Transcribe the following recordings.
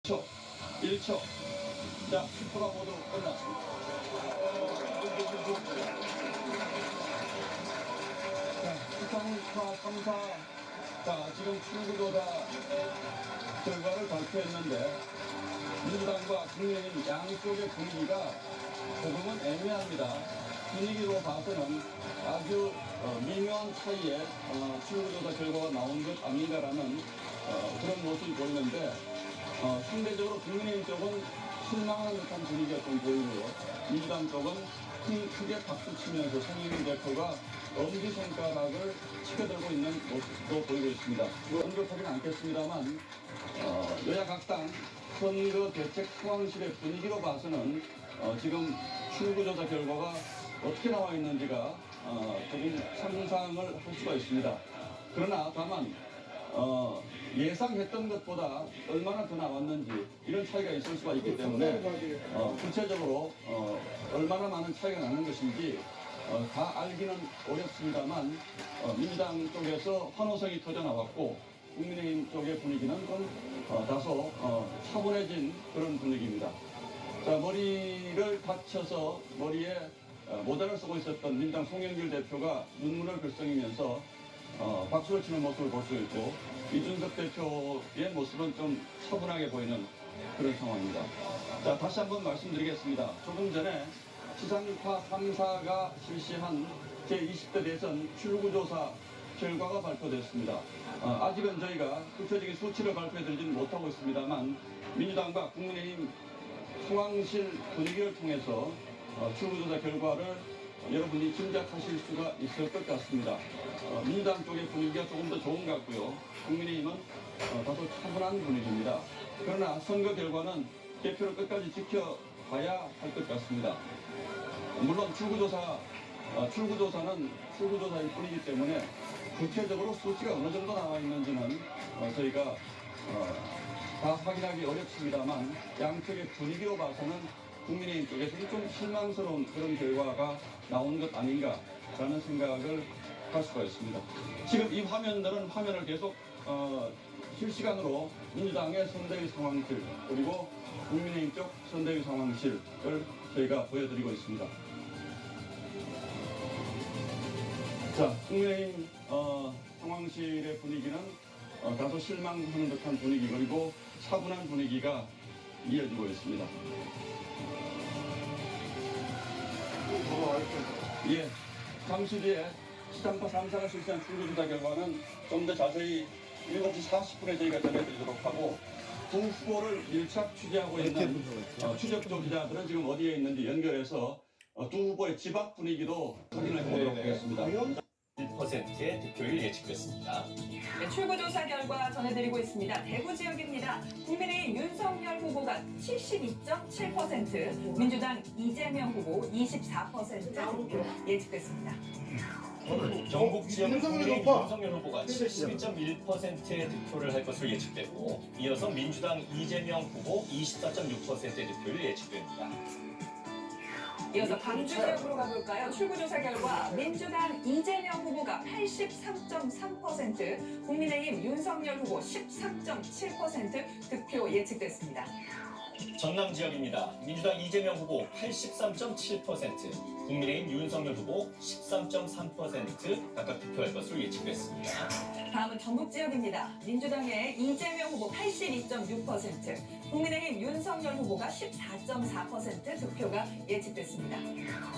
10초, 1초. 자, 투표가 모두 끝났습니다. 자, 수상파 3사. 자, 지금 출구조사 결과를 발표했는데, 민주당과 국민의힘 양쪽의 분위기가 조금은 애매합니다. 분위기로 봐서는 아주 미묘한 차이에 출구조사 결과가 나온 것 아닌가라는 그런 모습이 보이는데, 상대적으로 국민의힘 쪽은 실망하는 듯한 분위기가 좀 보이고요. 민주당 쪽은 크게 박수 치면서 송영길 대표가 엄지손가락을 치켜들고 있는 모습도 보이고 있습니다. 언급하지는 않겠습니다만 여야 각당 선거 대책 상황실의 분위기로 봐서는 지금 출구조사 결과가 어떻게 나와 있는지가 조금 상상을 할 수가 있습니다. 그러나 다만 예상했던 것보다 얼마나 더 나왔는지 이런 차이가 있을 수가 있기 때문에 구체적으로 얼마나 많은 차이가 나는 것인지 다 알기는 어렵습니다만 민주당 쪽에서 환호성이 터져 나왔고 국민의힘 쪽의 분위기는 좀 다소 차분해진 그런 분위기입니다. 자, 머리를 다쳐서 머리에 모자를 쓰고 있었던 민주당 송영길 대표가 눈물을 글썽이면서 박수를 치는 모습을 볼 수 있고 이준석 대표의 모습은 좀 차분하게 보이는 그런 상황입니다. 자, 다시 한번 말씀드리겠습니다. 조금 전에 지상파 3사가 실시한 제20대 대선 출구조사 결과가 발표됐습니다. 아직은 저희가 구체적인 수치를 발표해드리지는 못하고 있습니다만 민주당과 국민의힘 상황실 분위기를 통해서 출구조사 결과를 여러분이 짐작하실 수가 있을 것 같습니다. 민주당 쪽의 분위기가 조금 더 좋은 것 같고요. 국민의힘은 다소 차분한 분위기입니다. 그러나 선거 결과는 개표를 끝까지 지켜봐야 할 것 같습니다. 물론 출구조사는 출구조사일 뿐이기 때문에 구체적으로 수치가 어느 정도 나와 있는지는 저희가 다 확인하기 어렵습니다만 양측의 분위기로 봐서는 국민의힘 쪽에서는 좀 실망스러운 그런 결과가 나온 것 아닌가라는 생각을 할 수가 있습니다. 지금 이 화면을 계속 실시간으로 민주당의 선대위 상황실 그리고 국민의힘 쪽 선대위 상황실을 저희가 보여드리고 있습니다. 자, 국민의힘 상황실의 분위기는 다소 실망하는 듯한 분위기 그리고 차분한 분위기가 이어지고 있습니다. 예, 잠시 뒤에 지상파 3사가 실시한 출구조사 결과는 좀 더 자세히 7시 40분에 저희가 전해드리도록 하고 두 후보를 밀착 취재하고 있는 추적조 기자들은 지금 어디에 있는지 연결해서 두 후보의 집 앞 분위기도 확인해 보도록 하겠습니다. 1%의 득표율 예측됐습니다. 네, 출구조사 결과 전해드리고 있습니다. 대구 지역입니다. 국민의힘 윤석열 후보가 72.7%, 민주당 이재명 후보 24% 득표 예측됐습니다. 경북 지역은 국민의힘 윤석열 후보가 72.1%의 득표를 할 것으로 예측되고 이어서 민주당 이재명 후보 24.6%의 득표를 예측됩니다. 이어서 광주 지역으로 가볼까요? 출구조사 결과 민주당 이재명 후보가 83.3%, 국민의힘 윤석열 후보 13.7% 득표 예측됐습니다. 전남 지역입니다. 민주당 이재명 후보 83.7%, 국민의힘 윤석열 후보 13.3% 각각 득표할 것으로 예측됐습니다. 다음은 전북 지역입니다. 민주당의 이재명 후보 82.6%, 국민의힘 윤석열 후보가 14.4% 득표가 예측됐습니다.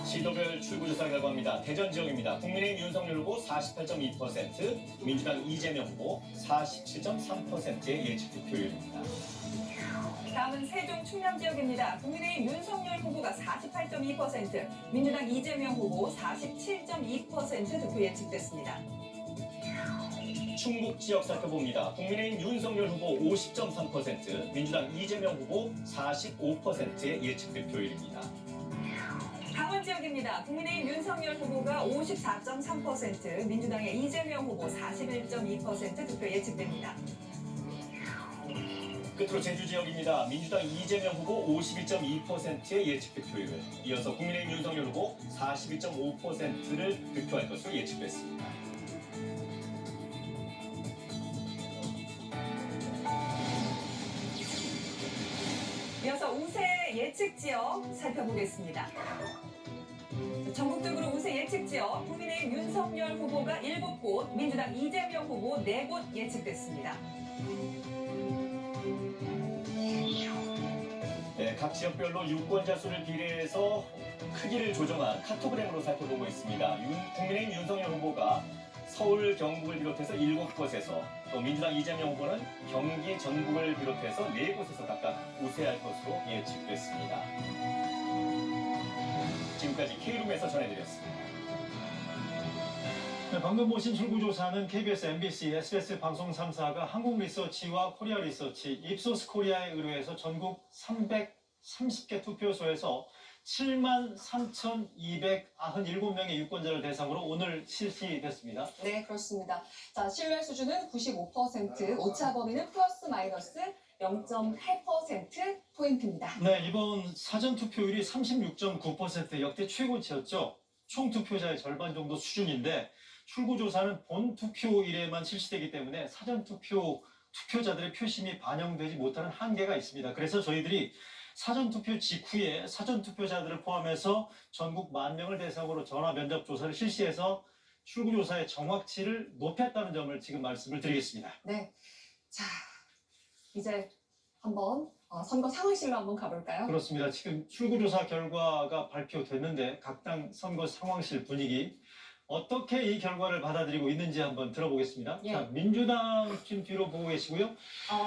시도별 출구조사 결과입니다. 대전 지역입니다. 국민의힘 윤석열 후보 48.2%, 민주당 이재명 후보 47.3%의 예측 득표율입니다. 다음은 세종 충남 지역입니다. 국민의힘 윤석열 후보가 48.2%, 민주당 이재명 후보 47.2% 득표 예측됐습니다. 충북 지역 살펴봅니다. 국민의힘 윤석열 후보 50.3%, 민주당 이재명 후보 45%의 예측 득표율입니다. 강원 지역입니다. 국민의힘 윤석열 후보가 54.3%, 민주당의 이재명 후보 41.2% 득표 예측됩니다. 끝으로 제주 지역입니다. 민주당 이재명 후보 51.2%의 예측 득표율, 이어서 국민의힘 윤석열 후보 41.5%를 득표할 것으로 예측됐습니다. 이어서 우세 예측 지역 살펴보겠습니다. 전국적으로 우세 예측 지역 국민의힘 윤석열 후보가 7곳, 민주당 이재명 후보 4곳 예측됐습니다. 네, 각 지역별로 유권자 수를 비례해서 크기를 조정한 카토그램으로 살펴보고 있습니다. 국민의힘 윤석열 후보가 서울, 경북을 비롯해서 7곳에서 또 민주당 이재명 후보는 경기, 전북을 비롯해서 4곳에서 각각 우세할 것으로 예측됐습니다. 지금까지 K룸에서 전해드렸습니다. 네, 방금 보신 출구조사는 KBS, MBC, SBS 방송 3사가 한국리서치와 코리아리서치, 입소스 코리아에 의뢰해서 전국 330개 투표소에서 73,297명의 유권자를 대상으로 오늘 실시됐습니다. 네, 그렇습니다. 자, 신뢰 수준은 95%, 오차 범위는 플러스 마이너스 0.8%포인트입니다. 네, 이번 사전 투표율이 36.9% 역대 최고치였죠. 총 투표자의 절반 정도 수준인데 출구조사는 본 투표일에만 실시되기 때문에 사전 투표자들의 표심이 반영되지 못하는 한계가 있습니다. 그래서 저희들이 사전 투표 직후에 사전 투표자들을 포함해서 전국 10,000명을 대상으로 전화 면접 조사를 실시해서 출구조사의 정확치를 높였다는 점을 지금 말씀을 드리겠습니다. 네. 자, 이제 한번 선거 상황실로 한번 가볼까요? 그렇습니다. 지금 출구조사 결과가 발표됐는데 각 당 선거 상황실 분위기 어떻게 이 결과를 받아들이고 있는지 한번 들어보겠습니다. 예. 자, 민주당 지금 뒤로 보고 계시고요.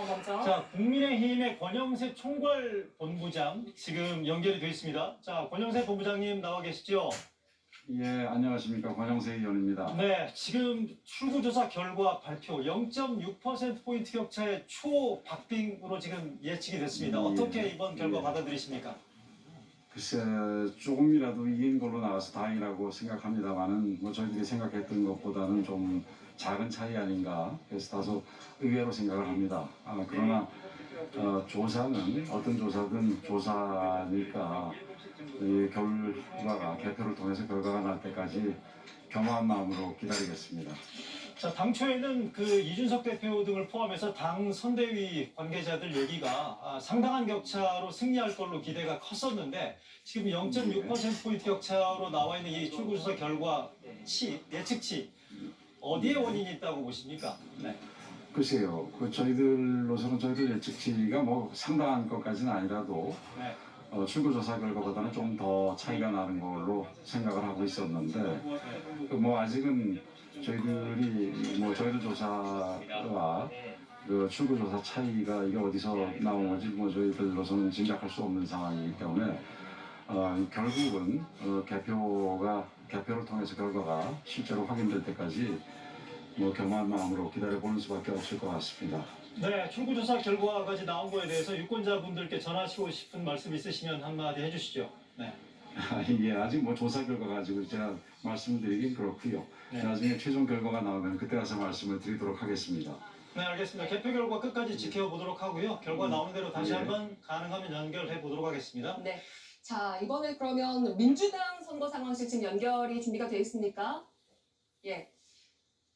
먼저. 자, 국민의힘의 권영세 총괄본부장 지금 연결이 되어 있습니다. 자, 권영세 본부장님 나와 계시죠? 예, 안녕하십니까. 권영세 의원입니다. 네, 지금 출구조사 결과 발표 0.6%포인트 격차의 초박빙으로 지금 예측이 됐습니다. 예, 어떻게 이번 결과 예. 받아들이십니까? 글쎄, 조금이라도 이긴 걸로 나와서 다행이라고 생각합니다만은 뭐 저희들이 생각했던 것보다는 좀 작은 차이 아닌가. 그래서 다소 의외로 생각을 합니다. 그러나 조사는 어떤 조사든 조사니까 이 결과가 개표를 통해서 결과가 날 때까지 겸허한 마음으로 기다리겠습니다. 자, 당초에는 그 이준석 대표 등을 포함해서 당 선대위 관계자들 얘기가 상당한 격차로 승리할 걸로 기대가 컸었는데 지금 0.6%포인트 격차로 나와 있는 이 출구조사 결과치, 예측치 어디에 원인이 있다고 보십니까? 네. 글쎄요, 저희들로서는 저희들 예측치가 뭐 상당한 것까지는 아니라도 네. 출구조사 결과보다는 좀 더 차이가 나는 걸로 생각을 하고 있었는데 뭐 아직은 저희들 조사와 그 출구조사 차이가 이게 어디서 나온 건지 뭐 저희들로서는 짐작할 수 없는 상황이기 때문에 결국은 개표를 통해서 결과가 실제로 확인될 때까지 뭐 겸허한 마음으로 기다려보는 수밖에 없을 것 같습니다. 네, 출구조사 결과까지 나온 거에 대해서 유권자분들께 전하시고 싶은 말씀 있으시면 한마디 해주시죠. 네. 예, 아직 뭐 조사 결과 가지고 제가 말씀드리긴 그렇고요. 네. 나중에 최종 결과가 나오면 그때 가서 말씀을 드리도록 하겠습니다. 네, 알겠습니다. 개표 결과 끝까지 지켜보도록 하고요. 결과 나오는 대로 다시 예. 한번 가능하면 연결해 보도록 하겠습니다. 네. 자, 이번에 그러면 민주당 선거 상황실 지금 연결이 준비가 되어 있습니까? 예.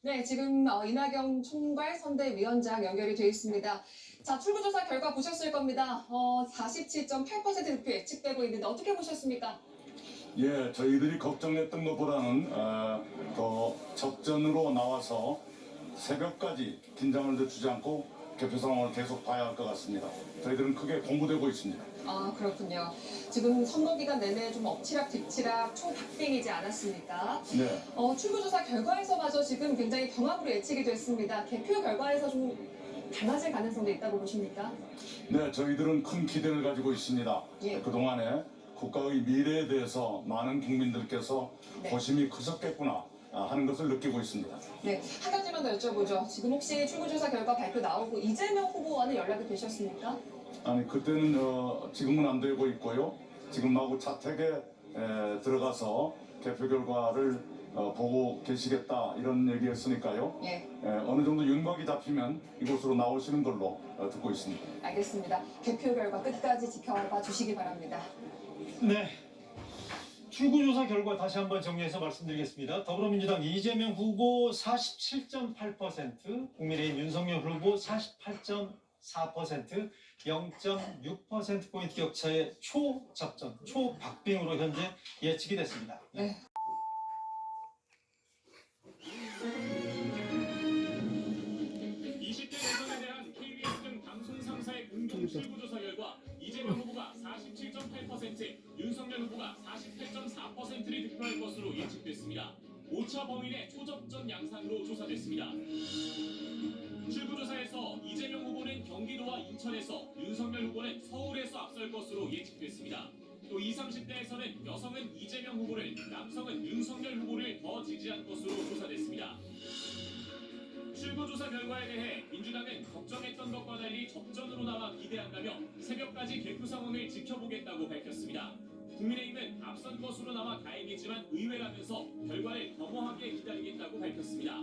네, 지금 이낙연 총괄 선대위원장 연결이 되어 있습니다. 자, 출구조사 결과 보셨을 겁니다. 47.8% 득표 예측되고 있는데 어떻게 보셨습니까? 예, 저희들이 걱정했던 것보다는 더 접전으로 나와서 새벽까지 긴장을 늦추지 않고 개표 상황을 계속 봐야 할 것 같습니다. 저희들은 크게 공부되고 있습니다. 그렇군요. 지금 선거 기간 내내 좀 엎치락 뒤치락 초박빙이지 않았습니까? 네, 출구조사 결과에서마저 지금 굉장히 경합으로 예측이 됐습니다. 개표 결과에서 좀 달라질 가능성도 있다고 보십니까? 네, 저희들은 큰 기대를 가지고 있습니다. 예. 그동안에 국가의 미래에 대해서 많은 국민들께서 네. 고심이 크셨겠구나 하는 것을 느끼고 있습니다. 네, 한 가지만 더 여쭤보죠. 지금 혹시 출구조사 결과 발표 나오고 이재명 후보와는 연락이 되셨습니까? 아니, 그때는 지금은 안 되고 있고요. 지금 마구 자택에 들어가서 개표 결과를 보고 계시겠다 이런 얘기였으니까요. 예, 어느 정도 윤곽이 잡히면 이곳으로 나오시는 걸로 듣고 있습니다. 알겠습니다. 개표 결과 끝까지 지켜봐 주시기 바랍니다. 네. 출구조사 결과 다시 한번 정리해서 말씀드리겠습니다. 더불어민주당 이재명 후보 47.8%, 국민의힘 윤석열 후보 48.5%, 4%, 0.6%포인트 격차의 초접전, 초박빙으로 현재 예측이 됐습니다. 네. 대선에 대한 KBS 등 방송 3사의 공동 출구조사 결과 이재명 후보가 47.8%, 윤석열 후보가 48.4%를 득표할 것으로 예측됐습니다. 오차 범위 내 초접전 양상으로 조사됐습니다. 출구조사에서 이재명 후보는 경기도와 인천에서, 윤석열 후보는 서울에서 앞설 것으로 예측됐습니다. 또 20, 30대에서는 여성은 이재명 후보를, 남성은 윤석열 후보를 더 지지한 것으로 조사됐습니다. 출구조사 결과에 대해 민주당은 걱정했던 것과 달리 접전으로 나와 기대한다며 새벽까지 개표 상황을 지켜보겠다고 밝혔습니다. 국민의힘은 앞선 것으로 나와 다행이지만 의외라면서 결과를 겸허하게 기다리겠다고 밝혔습니다.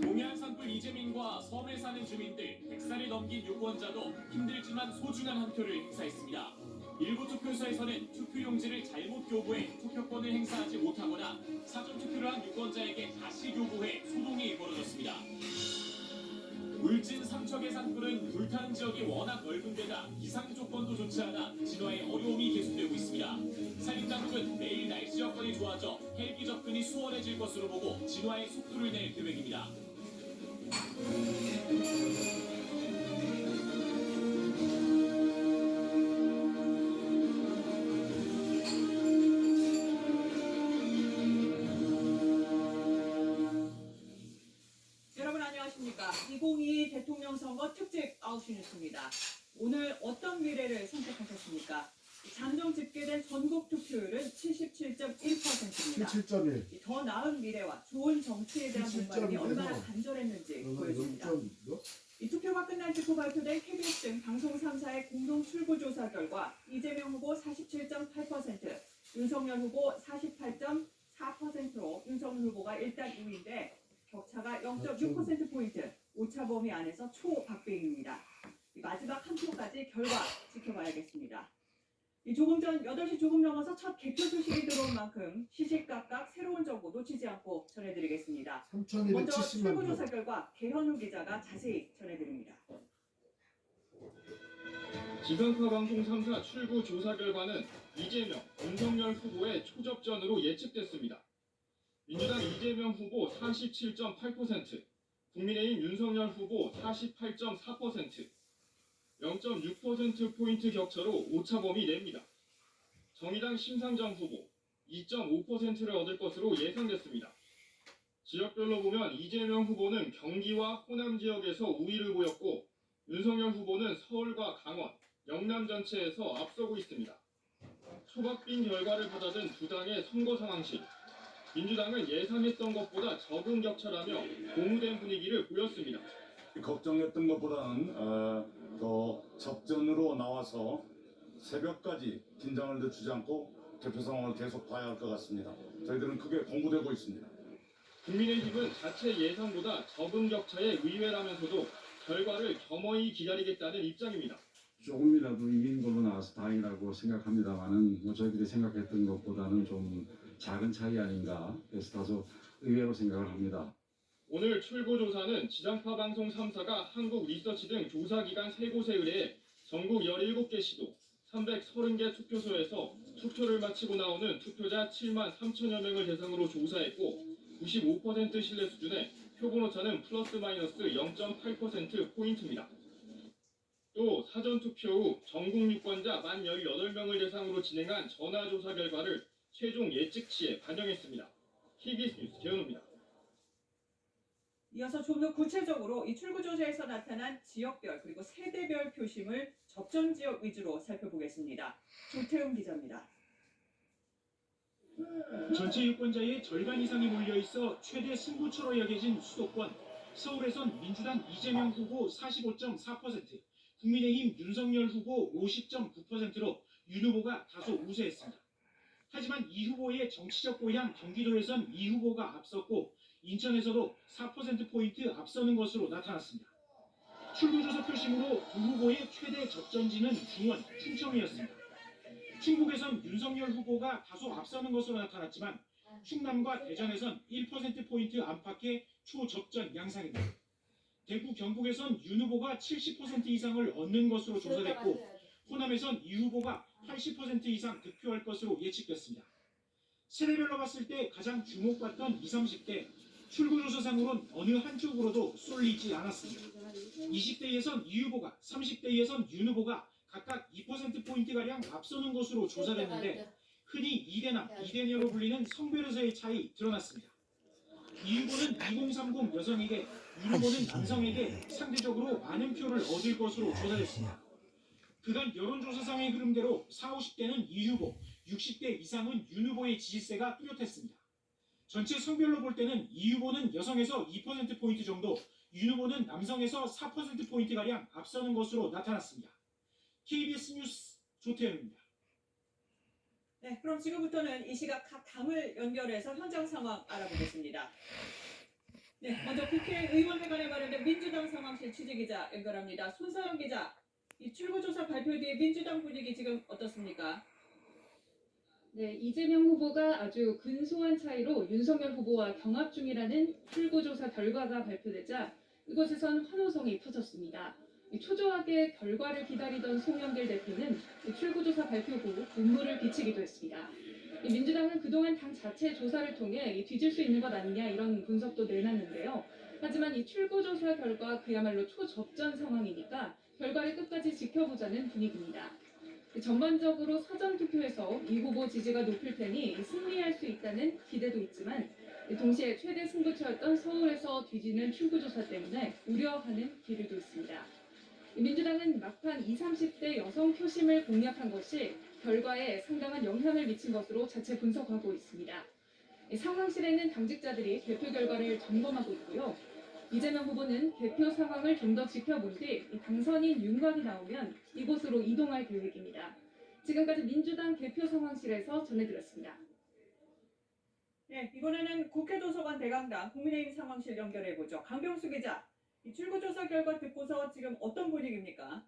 동해안 산불 이재민과 섬에 사는 주민들, 100살이 넘긴 유권자도 힘들지만 소중한 한 표를 행사했습니다. 일부 투표소에서는 투표용지를 잘못 교부해 투표권을 행사하지 못하거나 사전투표를 한 유권자에게 다시 교부해 소동이 벌어졌습니다. 울진 삼척의 산불은 불타는 지역이 워낙 넓은 데다 기상 조건도 좋지 않아 진화에 어려움이 계속되고 있습니다. 산림당국은 내일 날씨 여건이 좋아져 헬기 접근이 수월해질 것으로 보고 진화에 속도를 낼 계획입니다. 여러분 안녕하십니까. 2022 대통령 선거 특집 9시 뉴스입니다. 오늘 어떤 미래를 선택하셨습니까? 잠정 집계된 전국 투표율은 77.1%입니다. 77.1. 더 나은 미래와 좋은 정치에 대한 공감이 77.1 얼마나 에서 간절했는지 보여줍니다. 0.2도? 이 투표가 끝난 직후 발표된 KBS 등 방송 3사의 공동 출구조사 결과 이재명 후보 47.8%, 윤석열 후보 48.4%로 윤석열 후보가 일단 2위인데 격차가 0.6%포인트, 오차 범위 안에서 초박빙입니다. 마지막 한 표까지 결과 지켜봐야겠습니다. 조금 전 8시 조금 넘어서 첫 개표 소식이 들어온 만큼 시시각각 새로운 정보 놓치지 않고 전해드리겠습니다. 먼저 3,270만 출구조사 결과 개현우 기자가 자세히 전해드립니다. 지상파 방송 3사 출구 조사 결과는 이재명, 윤석열 후보의 초접전으로 예측됐습니다. 민주당 이재명 후보 47.8%, 국민의힘 윤석열 후보 48.4%, 0.6%포인트 격차로 오차범위 냅니다. 정의당 심상정 후보 2.5%를 얻을 것으로 예상됐습니다. 지역별로 보면 이재명 후보는 경기와 호남 지역에서 우위를 보였고 윤석열 후보는 서울과 강원, 영남 전체에서 앞서고 있습니다. 초박빙 결과를 받아든 두 당의 선거 상황실, 민주당은 예상했던 것보다 적은 격차라며 고무된 분위기를 보였습니다. 걱정했던 것보다는 더 접전으로 나와서 새벽까지 긴장을 늦추지 않고 개표 상황을 계속 봐야 할 것 같습니다. 저희들은 크게 공부되고 있습니다. 국민의힘은 자체 예상보다 적은 격차의 의외라면서도 결과를 겸허히 기다리겠다는 입장입니다. 조금이라도 이긴 걸로 나와서 다행이라고 생각합니다만은 뭐 저희들이 생각했던 것보다는 좀 작은 차이 아닌가, 그래서 다소 의외로 생각을 합니다. 오늘 출구조사는 지상파 방송 3사가 한국 리서치 등 조사기관 3곳에 의뢰해 전국 17개 시도 330개 투표소에서 투표를 마치고 나오는 투표자 7만 3천여 명을 대상으로 조사했고 95% 신뢰 수준의 표본오차는 플러스 마이너스 0.8%포인트입니다. 또 사전투표 후 전국 유권자 만 18명을 대상으로 진행한 전화조사 결과를 최종 예측치에 반영했습니다. KBS 뉴스 개현우입니다. 이어서 좀 더 구체적으로 이 출구조사에서 나타난 지역별 그리고 세대별 표심을 접전 지역 위주로 살펴보겠습니다. 조태웅 기자입니다. 전체 유권자의 절반 이상이 몰려있어 최대 승부처로 여겨진 수도권. 서울에선 민주당 이재명 후보 45.4%, 국민의힘 윤석열 후보 50.9%로 윤 후보가 다소 우세했습니다. 하지만 이 후보의 정치적 고향 경기도에선 이 후보가 앞섰고 인천에서도 4%포인트 앞서는 것으로 나타났습니다. 출구조사 표심으로 두 후보의 최대 접전지는 중원, 충청이었습니다. 충북에선 윤석열 후보가 다소 앞서는 것으로 나타났지만 충남과 대전에선 1%포인트 안팎의 초접전 양상입니다. 대구 경북에선 윤 후보가 70% 이상을 얻는 것으로 조사됐고 호남에선 이 후보가 80% 이상 득표할 것으로 예측됐습니다. 세대별로 봤을 때 가장 주목받던 20, 30대 출구조사상으로는 어느 한쪽으로도 쏠리지 않았습니다. 20대에선 이 후보가, 30대에선 윤 후보가 각각 2%포인트가량 앞서는 것으로 조사됐는데 흔히 2대남, 2대녀로 불리는 성별에서의 차이 드러났습니다. 이 후보는 2030 여성에게, 윤 후보는 남성에게 상대적으로 많은 표를 얻을 것으로 조사됐습니다. 그간 여론조사상의 흐름대로 40, 50대는 이 후보, 60대 이상은 윤 후보의 지지세가 뚜렷했습니다. 전체 성별로 볼 때는 이 후보는 여성에서 2%포인트 정도, 윤 후보는 남성에서 4%포인트가량 앞서는 것으로 나타났습니다. KBS 뉴스 조태현입니다. 네, 그럼 지금부터는 이 시각 각 당을 연결해서 현장 상황 알아보겠습니다. 네, 먼저 국회의원회관에 마련된 민주당 상황실 취재기자 연결합니다. 손서영 기자, 이 출구조사 발표 뒤에 민주당 분위기 지금 어떻습니까? 네, 이재명 후보가 아주 근소한 차이로 윤석열 후보와 경합 중이라는 출구조사 결과가 발표되자 이곳에선 환호성이 터졌습니다. 초조하게 결과를 기다리던 송영길 대표는 출구조사 발표 후 눈물을 비치기도 했습니다. 민주당은 그동안 당 자체 조사를 통해 뒤질 수 있는 것 아니냐 이런 분석도 내놨는데요. 하지만 이 출구조사 결과 그야말로 초접전 상황이니까 결과를 끝까지 지켜보자는 분위기입니다. 전반적으로 사전투표에서 이 후보 지지가 높을 테니 승리할 수 있다는 기대도 있지만 동시에 최대 승부처였던 서울에서 뒤지는 출구조사 때문에 우려하는 기류도 있습니다. 민주당은 막판 20, 30대 여성 표심을 공략한 것이 결과에 상당한 영향을 미친 것으로 자체 분석하고 있습니다. 상황실에는 당직자들이 개표 결과를 점검하고 있고요. 이재명 후보는 개표 상황을 좀 더 지켜본 뒤 당선인 윤곽이 나오면 이곳으로 이동할 계획입니다. 지금까지 민주당 개표 상황실에서 전해드렸습니다. 네, 이번에는 국회도서관 대강당 국민의힘 상황실 연결해보죠. 강병수 기자, 이 출구조사 결과 듣고서 지금 어떤 분위기입니까?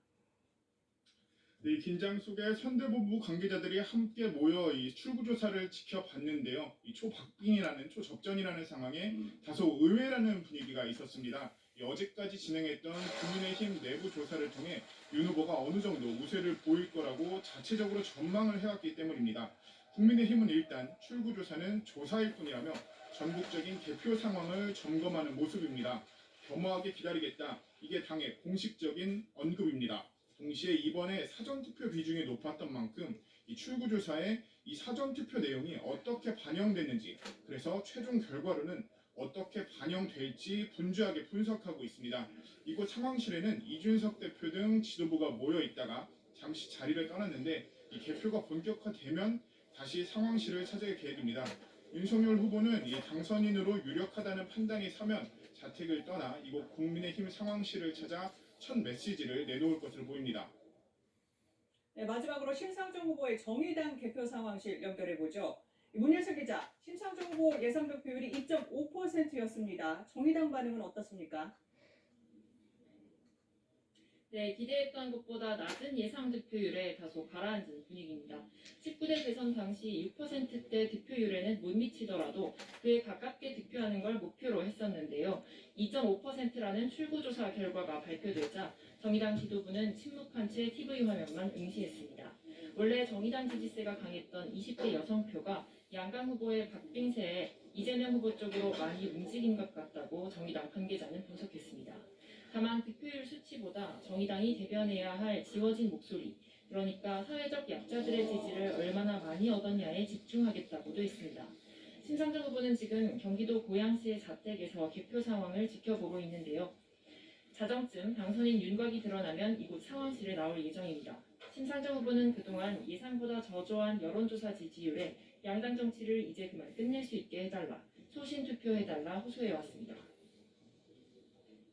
네, 긴장 속에 선대본부 관계자들이 함께 모여 이 출구조사를 지켜봤는데요. 이 초박빙이라는 초접전이라는 상황에 다소 의외라는 분위기가 있었습니다. 어제까지 진행했던 국민의힘 내부 조사를 통해 윤 후보가 어느 정도 우세를 보일 거라고 자체적으로 전망을 해왔기 때문입니다. 국민의힘은 일단 출구조사는 조사일 뿐이라며 전국적인 개표 상황을 점검하는 모습입니다. 겸허하게 기다리겠다. 이게 당의 공식적인 언급입니다. 동시에 이번에 사전투표 비중이 높았던 만큼 이 출구조사에 이 사전투표 내용이 어떻게 반영됐는지, 그래서 최종 결과로는 어떻게 반영될지 분주하게 분석하고 있습니다. 이곳 상황실에는 이준석 대표 등 지도부가 모여 있다가 잠시 자리를 떠났는데 이 개표가 본격화되면 다시 상황실을 찾을 계획입니다. 윤석열 후보는 이 당선인으로 유력하다는 판단이 서면 자택을 떠나 이곳 국민의힘 상황실을 찾아 첫 메시지를 내놓을 것으로 보입니다. 네, 마지막으로 심상정 후보의 정의당 개표 상황실 연결해보죠. 문예슬 기자, 심상정 후보 예상 득표율이 2.5%였습니다. 정의당 반응은 어떻습니까? 네, 기대했던 것보다 낮은 예상 득표율에 다소 가라앉은 분위기입니다. 19대 대선 당시 6%대 득표율에는 못 미치더라도 그에 가깝게 득표하는 걸 목표로 했었는데요. 2.5%라는 출구조사 결과가 발표되자 정의당 지도부는 침묵한 채 TV 화면만 응시했습니다. 원래 정의당 지지세가 강했던 20대 여성표가 양강 후보의 박빙세에 이재명 후보 쪽으로 많이 움직인 것 같다고 정의당 관계자는 분석했습니다. 다만 득표율 수치보다 정의당이 대변해야 할 지워진 목소리, 그러니까 사회적 약자들의 지지를 얼마나 많이 얻었냐에 집중하겠다고도 했습니다. 심상정 후보는 지금 경기도 고양시의 자택에서 개표 상황을 지켜보고 있는데요. 자정쯤 당선인 윤곽이 드러나면 이곳 상황실에 나올 예정입니다. 심상정 후보는 그동안 예상보다 저조한 여론조사 지지율에 양당 정치를 이제 그만 끝낼 수 있게 해달라, 소신 투표해달라 호소해왔습니다.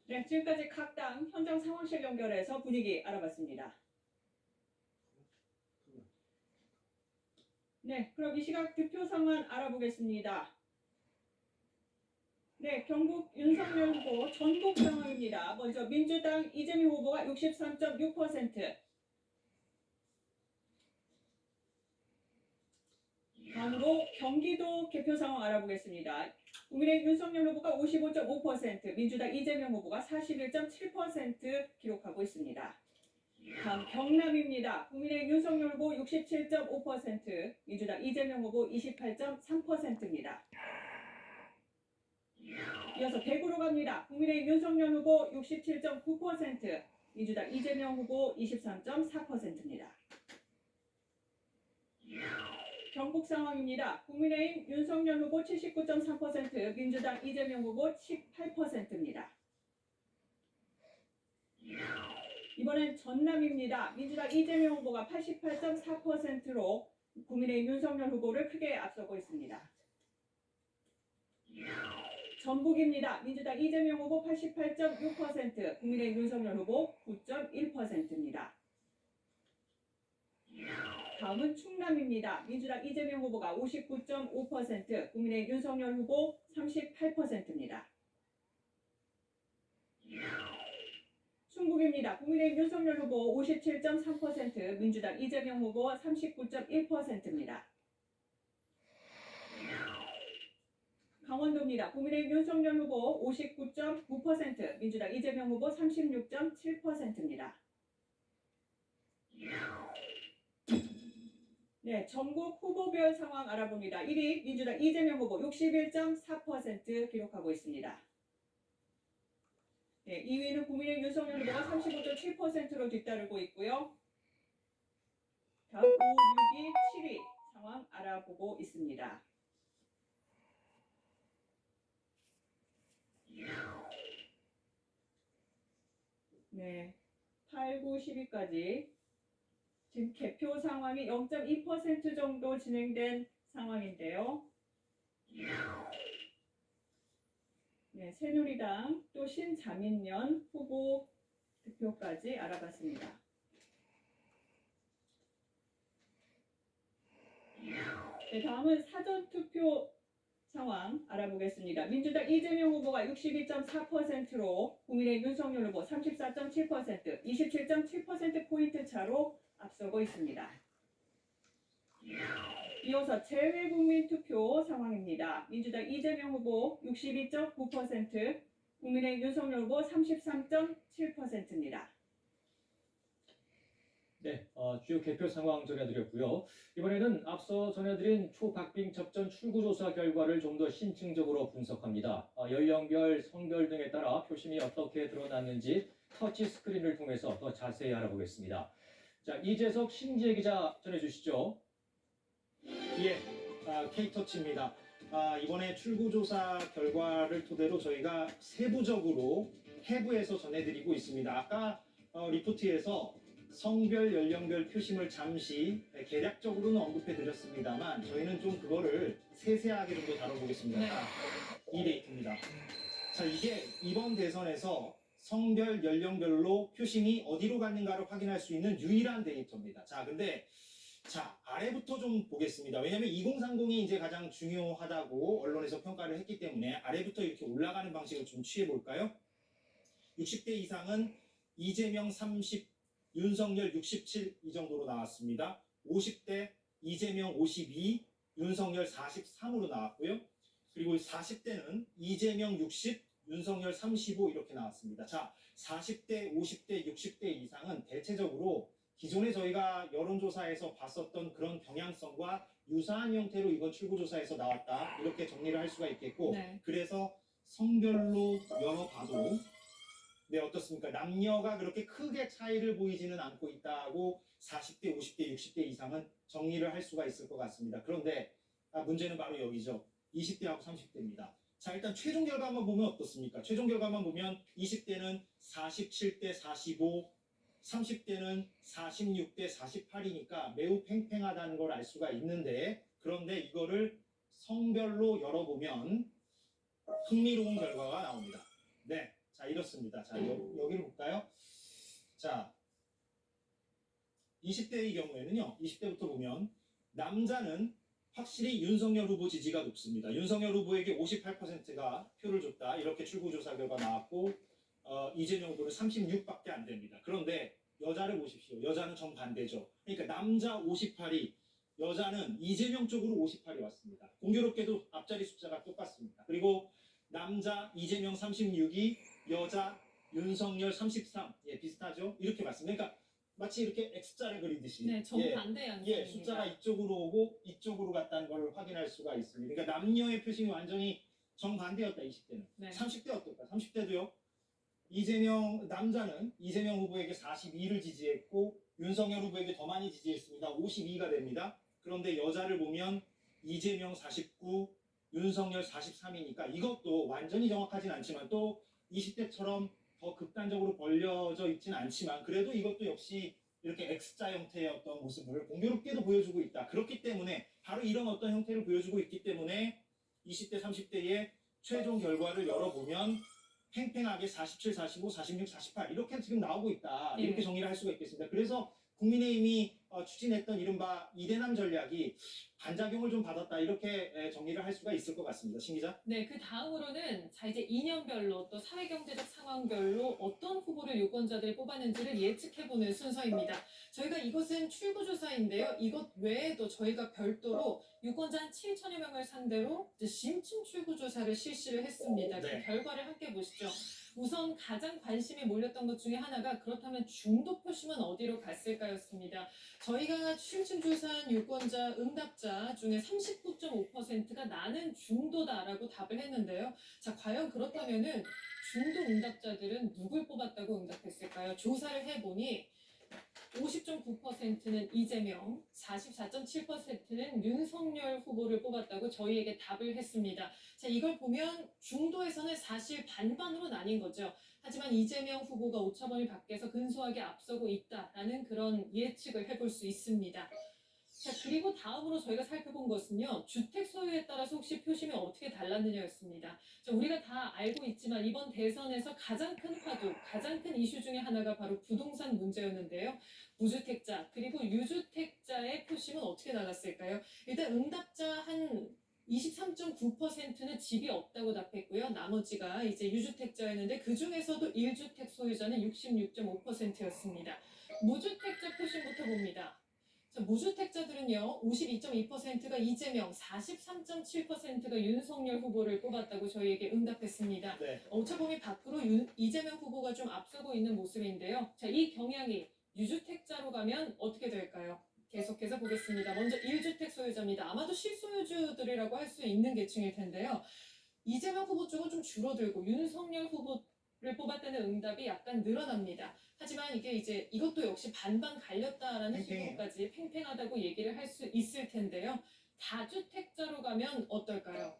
네, 지금까지 각 당 현장 상황실 연결해서 분위기 알아봤습니다. 네, 그럼 이 시각 득표 상황 알아보겠습니다. 네, 경북 윤석열 후보 전국 상황입니다. 먼저 민주당 이재명 후보가 63.6%, 다음으로 경기도 개표 상황 알아보겠습니다. 국민의힘 윤석열 후보가 55.5%, 민주당 이재명 후보가 41.7% 기록하고 있습니다. 다음 경남입니다. 국민의힘 윤석열 후보 67.5%, 민주당 이재명 후보 28.3%입니다. 이어서 대구로 갑니다. 국민의힘 윤석열 후보 67.9%, 민주당 이재명 후보 23.4%입니다. 경북 상황입니다. 국민의힘 윤석열 후보 79.3%, 민주당 이재명 후보 18%입니다. 이번엔 전남입니다. 민주당 이재명 후보가 88.4%로 국민의힘 윤석열 후보를 크게 앞서고 있습니다. 전북입니다. 민주당 이재명 후보 88.6%, 국민의힘 윤석열 후보 9.1%입니다. 다음은 충남입니다. 민주당 이재명 후보가 59.5%, 국민의힘 윤석열 후보 38%입니다. 충북입니다. 국민의힘 윤석열 후보 57.3%, 민주당 이재명 후보 39.1%입니다. 강원도입니다. 국민의힘 윤석열 후보 59.9%, 민주당 이재명 후보 36.7%입니다. 네, 전국 후보별 상황 알아봅니다. 1위 민주당 이재명 후보 61.4% 기록하고 있습니다. 네, 2위는 국민의힘 윤석열 후보가 35.7%로 뒤따르고 있고요. 다음 5, 6위, 7위 상황 알아보고 있습니다. 네, 8, 9, 10위까지 지금 개표 상황이 0.2% 정도 진행된 상황인데요. 네, 새누리당 또 신자민련 후보 득표까지 알아봤습니다. 네, 다음은 사전투표 상황 알아보겠습니다. 민주당 이재명 후보가 62.4%로 국민의힘 윤석열 후보 34.7%, 27.7%포인트 차로 앞서고 있습니다. 이어서 재외국민투표 상황입니다. 민주당 이재명 후보 62.9%, 국민의힘 윤석열 후보 33.7%입니다. 네, 주요 개표 상황 전해드렸고요. 이번에는 앞서 전해드린 초박빙 접전 출구조사 결과를 좀 더 심층적으로 분석합니다. 연령별, 성별 등에 따라 표심이 어떻게 드러났는지 터치 스크린을 통해서 더 자세히 알아보겠습니다. 자, 이재석 신지혜 기자 전해주시죠. 예, K터치입니다. 이번에 출구조사 결과를 토대로 저희가 세부적으로 해부해서 전해드리고 있습니다. 아까 리포트에서 성별, 연령별 표심을 잠시 개략적으로는 언급해드렸습니다만 저희는 좀 그거를 세세하게 좀 더 다뤄보겠습니다. 네. 이 데이터입니다. 자, 이게 이번 대선에서 성별, 연령별로 표심이 어디로 갔는가를 확인할 수 있는 유일한 데이터입니다. 자, 근데 아래부터 좀 보겠습니다. 왜냐하면 2030이 이제 가장 중요하다고 언론에서 평가를 했기 때문에 아래부터 이렇게 올라가는 방식을 좀 취해볼까요? 60대 이상은 이재명 30, 윤석열 67 이 정도로 나왔습니다. 50대 이재명 52, 윤석열 43으로 나왔고요. 그리고 40대는 이재명 60, 윤석열 35 이렇게 나왔습니다. 자, 40대, 50대, 60대 이상은 대체적으로 기존에 저희가 여론조사에서 봤었던 그런 경향성과 유사한 형태로 이번 출구조사에서 나왔다. 이렇게 정리를 할 수가 있겠고 네. 그래서 성별로 열어봐도 네, 어떻습니까? 남녀가 그렇게 크게 차이를 보이지는 않고 있다고 40대, 50대, 60대 이상은 정리를 할 수가 있을 것 같습니다. 그런데 문제는 바로 여기죠. 20대하고 30대입니다. 자, 일단 최종 결과만 보면 어떻습니까? 최종 결과만 보면 20대는 47대 45, 30대는 46대 48이니까 매우 팽팽하다는 걸 알 수가 있는데 그런데 이거를 성별로 열어보면 흥미로운 결과가 나옵니다. 네, 자 이렇습니다. 자 여기를 볼까요? 자 20대의 경우에는요. 20대부터 보면 남자는 확실히 윤석열 후보 지지가 높습니다. 윤석열 후보에게 58%가 표를 줬다. 이렇게 출구조사 결과 나왔고 이재명 후보는 36밖에 안 됩니다. 그런데 여자를 보십시오. 여자는 정반대죠. 그러니까 남자 58이 여자는 이재명 쪽으로 58이 왔습니다. 공교롭게도 앞자리 숫자가 똑같습니다. 그리고 남자 이재명 36이 여자 윤석열 33. 예, 비슷하죠? 이렇게 왔습니다. 그러니까 마치 이렇게 X자를 그리듯이 네, 정반대 양상입니다. 예, 숫자가 이쪽으로 오고 이쪽으로 갔다는 걸 확인할 수가 있습니다. 그러니까 남녀의 표심이 완전히 정반대였다, 20대는. 네. 30대 어떨까? 30대도요. 남자는 이재명 후보에게 42를 지지했고 윤석열 후보에게 더 많이 지지했습니다. 52가 됩니다. 그런데 여자를 보면 이재명 49, 윤석열 43이니까 이것도 완전히 정확하진 않지만 또 20대처럼 더 극단적으로 벌려져 있지는 않지만 그래도 이것도 역시 이렇게 X자 형태의 어떤 모습을 공교롭게도 보여주고 있다. 그렇기 때문에 바로 이런 어떤 형태를 보여주고 있기 때문에 20대, 30대의 최종 결과를 열어보면 팽팽하게 47, 45, 46, 48 이렇게 지금 나오고 있다. 이렇게 정리를 할 수가 있겠습니다. 그래서 국민의힘이 추진했던 이른바 이대남 전략이 반작용을 좀 받았다. 이렇게 정리를 할 수가 있을 것 같습니다. 신 기자. 네, 그 다음으로는 자 이제 이념별로 또 사회경제적 상황별로 어떤 후보를 유권자들이 뽑았는지를 예측해보는 순서입니다. 저희가 이것은 출구조사인데요. 이것 외에도 저희가 별도로 유권자 한 7천여 명을 상대로 이제 심층 출구조사를 실시를 했습니다. 네. 그 결과를 함께 보시죠. 우선 가장 관심이 몰렸던 것 중에 하나가 그렇다면 중도 표심은 어디로 갔을까였습니다. 저희가 심층 조사한 유권자 응답자 중에 39.5%가 나는 중도다라고 답을 했는데요. 자, 과연 그렇다면은 중도 응답자들은 누굴 뽑았다고 응답했을까요? 조사를 해보니 50.9%는 이재명, 44.7%는 윤석열 후보를 뽑았다고 저희에게 답을 했습니다. 자, 이걸 보면 중도에서는 사실 반반으로 나뉜 거죠. 하지만 이재명 후보가 오차범위 밖에서 근소하게 앞서고 있다라는 그런 예측을 해볼 수 있습니다. 자, 그리고 다음으로 저희가 살펴본 것은요. 주택 소유에 따라서 혹시 표심이 어떻게 달랐느냐였습니다. 자, 우리가 다 알고 있지만 이번 대선에서 가장 큰 화두, 가장 큰 이슈 중에 하나가 바로 부동산 문제였는데요. 무주택자 그리고 유주택자의 표심은 어떻게 달랐을까요? 일단 응답자 한 23.9%는 집이 없다고 답했고요. 나머지가 이제 유주택자였는데 그 중에서도 1주택 소유자는 66.5%였습니다. 무주택자 표심부터 봅니다. 자, 무주택자들은요, 52.2%가 이재명, 43.7%가 윤석열 후보를 뽑았다고 저희에게 응답했습니다. 네. 오차범위 밖으로 이재명 후보가 좀 앞서고 있는 모습인데요. 자, 이 경향이 유주택자로 가면 어떻게 될까요? 계속해서 보겠습니다. 먼저 1주택 소유자입니다. 아마도 실소유주들이라고 할 수 있는 계층일 텐데요. 이재명 후보 쪽은 좀 줄어들고 윤석열 후보를 뽑았다는 응답이 약간 늘어납니다. 하지만 이게 이제 이것도 역시 반반 갈렸다라는 식으로까지 팽팽하다고 얘기를 할 수 있을 텐데요. 다주택자로 가면 어떨까요?